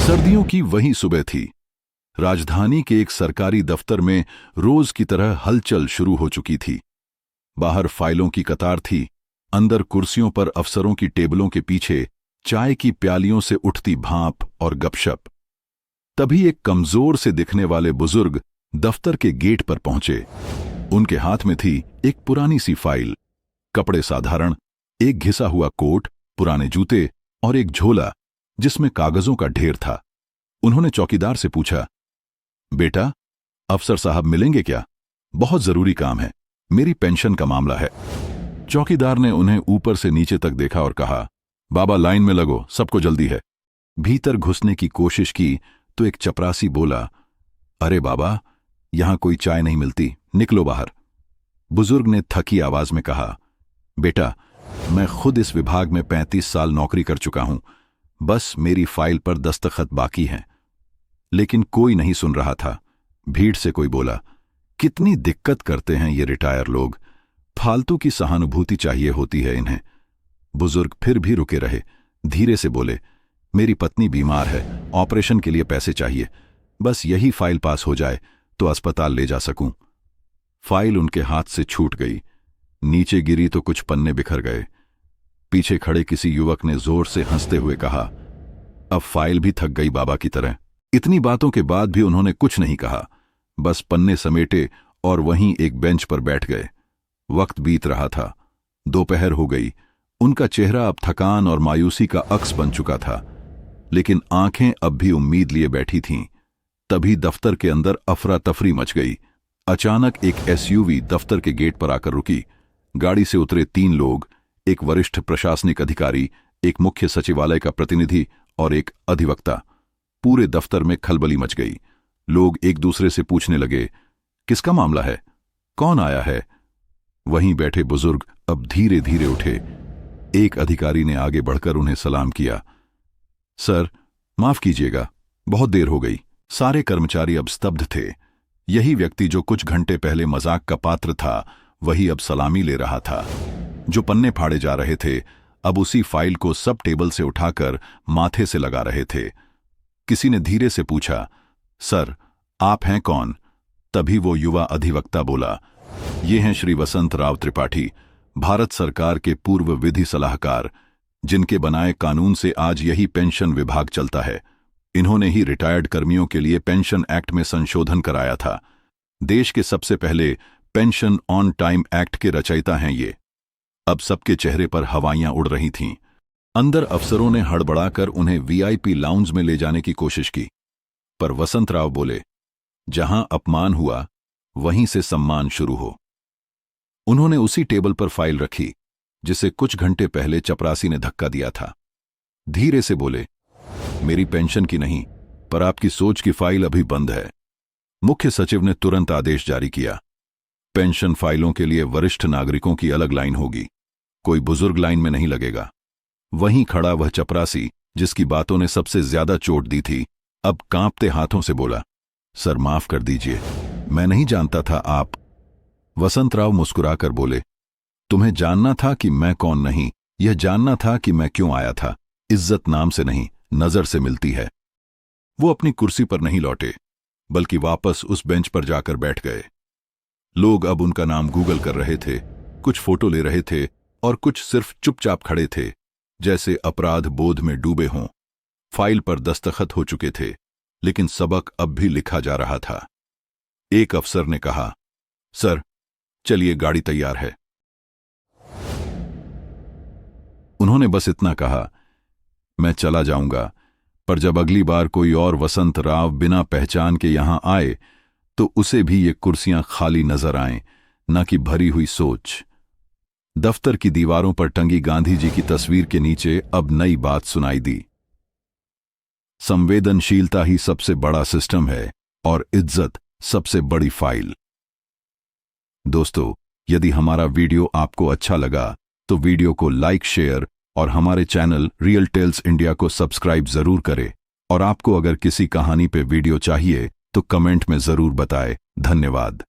सर्दियों की वही सुबह थी। राजधानी के एक सरकारी दफ्तर में रोज की तरह हलचल शुरू हो चुकी थी। बाहर फाइलों की कतार थी, अंदर कुर्सियों पर अफसरों की टेबलों के पीछे चाय की प्यालियों से उठती भाप और गपशप। तभी एक कमजोर से दिखने वाले बुजुर्ग दफ्तर के गेट पर पहुंचे। उनके हाथ में थी एक पुरानी सी फाइल, कपड़े साधारण, एक घिसा हुआ कोट, पुराने जूते और एक झोला जिसमें कागजों का ढेर था। उन्होंने चौकीदार से पूछा, बेटा, अफसर साहब मिलेंगे क्या? बहुत जरूरी काम है, मेरी पेंशन का मामला है। चौकीदार ने उन्हें ऊपर से नीचे तक देखा और कहा, बाबा लाइन में लगो, सबको जल्दी है। भीतर घुसने की कोशिश की तो एक चपरासी बोला, अरे बाबा, यहां कोई चाय नहीं मिलती, निकलो बाहर। बुजुर्ग ने थकी आवाज में कहा, बेटा, मैं खुद इस विभाग में 35 साल नौकरी कर चुका हूं, बस मेरी फाइल पर दस्तखत बाकी हैं। लेकिन कोई नहीं सुन रहा था। भीड़ से कोई बोला, कितनी दिक्कत करते हैं ये रिटायर लोग, फालतू की सहानुभूति चाहिए होती है इन्हें। बुजुर्ग फिर भी रुके रहे, धीरे से बोले, मेरी पत्नी बीमार है, ऑपरेशन के लिए पैसे चाहिए, बस यही फाइल पास हो जाए तो अस्पताल ले जा सकूं। फाइल उनके हाथ से छूट गई, नीचे गिरी तो कुछ पन्ने बिखर गए। पीछे खड़े किसी युवक ने जोर से हंसते हुए कहा, अब फाइल भी थक गई बाबा की तरह। इतनी बातों के बाद भी उन्होंने कुछ नहीं कहा, बस पन्ने समेटे और वहीं एक बेंच पर बैठ गए। वक्त बीत रहा था, दोपहर हो गई। उनका चेहरा अब थकान और मायूसी का अक्स बन चुका था, लेकिन आंखें अब भी उम्मीद लिए बैठी थीं। तभी दफ्तर के अंदर अफरा तफरी मच गई। अचानक एक एसयूवी दफ्तर के गेट पर आकर रुकी। गाड़ी से उतरे 3 लोग, एक वरिष्ठ प्रशासनिक अधिकारी, एक मुख्य सचिवालय का प्रतिनिधि और एक अधिवक्ता। पूरे दफ्तर में खलबली मच गई। लोग एक दूसरे से पूछने लगे, किसका मामला है, कौन आया है? वहीं बैठे बुजुर्ग अब धीरे धीरे उठे। एक अधिकारी ने आगे बढ़कर उन्हें सलाम किया, सर, माफ कीजिएगा, बहुत देर हो गई। सारे कर्मचारी अब स्तब्ध थे। यही व्यक्ति जो कुछ घंटे पहले मजाक का पात्र था, वही अब सलामी ले रहा था। जो पन्ने फाड़े जा रहे थे, अब उसी फाइल को सब टेबल से उठाकर माथे से लगा रहे थे। किसी ने धीरे से पूछा, सर, आप हैं कौन? तभी वो युवा अधिवक्ता बोला, ये हैं श्री वसंत राव त्रिपाठी, भारत सरकार के पूर्व विधि सलाहकार, जिनके बनाए कानून से आज यही पेंशन विभाग चलता है। इन्होंने ही रिटायर्ड कर्मियों के लिए पेंशन एक्ट में संशोधन कराया था। देश के सबसे पहले पेंशन ऑन टाइम एक्ट के रचयिता हैं ये। अब सबके चेहरे पर हवाइयां उड़ रही थीं। अंदर अफसरों ने हड़बड़ाकर उन्हें वीआईपी लाउंज में ले जाने की कोशिश की, पर वसंतराव बोले, जहां अपमान हुआ वहीं से सम्मान शुरू हो। उन्होंने उसी टेबल पर फाइल रखी जिसे कुछ घंटे पहले चपरासी ने धक्का दिया था। धीरे से बोले, मेरी पेंशन की नहीं, पर आपकी सोच की फाइल अभी बंद है। मुख्य सचिव ने तुरंत आदेश जारी किया, पेंशन फाइलों के लिए वरिष्ठ नागरिकों की अलग लाइन होगी, कोई बुजुर्ग लाइन में नहीं लगेगा। वहीं खड़ा वह चपरासी जिसकी बातों ने सबसे ज्यादा चोट दी थी, अब कांपते हाथों से बोला, सर माफ कर दीजिए, मैं नहीं जानता था आप। वसंतराव मुस्कुराकर बोले, तुम्हें जानना था कि मैं कौन नहीं, यह जानना था कि मैं क्यों आया था। इज्जत नाम से नहीं, नजर से मिलती है। वो अपनी कुर्सी पर नहीं लौटे, बल्कि वापस उस बेंच पर जाकर बैठ गए। लोग अब उनका नाम गूगल कर रहे थे, कुछ फोटो ले रहे थे और कुछ सिर्फ चुपचाप खड़े थे, जैसे अपराध बोध में डूबे हों। फाइल पर दस्तखत हो चुके थे, लेकिन सबक अब भी लिखा जा रहा था। एक अफसर ने कहा, सर, चलिए, गाड़ी तैयार है। उन्होंने बस इतना कहा, मैं चला जाऊंगा, पर जब अगली बार कोई और वसंत राव बिना पहचान के यहां आए तो उसे भी ये कुर्सियां खाली नजर आएं, न कि भरी हुई सोच। दफ्तर की दीवारों पर टंगी गांधी जी की तस्वीर के नीचे अब नई बात सुनाई दी, संवेदनशीलता ही सबसे बड़ा सिस्टम है और इज्जत सबसे बड़ी फाइल। दोस्तों, यदि हमारा वीडियो आपको अच्छा लगा तो वीडियो को लाइक, शेयर और हमारे चैनल रियल टेल्स इंडिया को सब्सक्राइब जरूर करें। और आपको अगर किसी कहानी पे वीडियो चाहिए तो कमेंट में जरूर बताएं। धन्यवाद।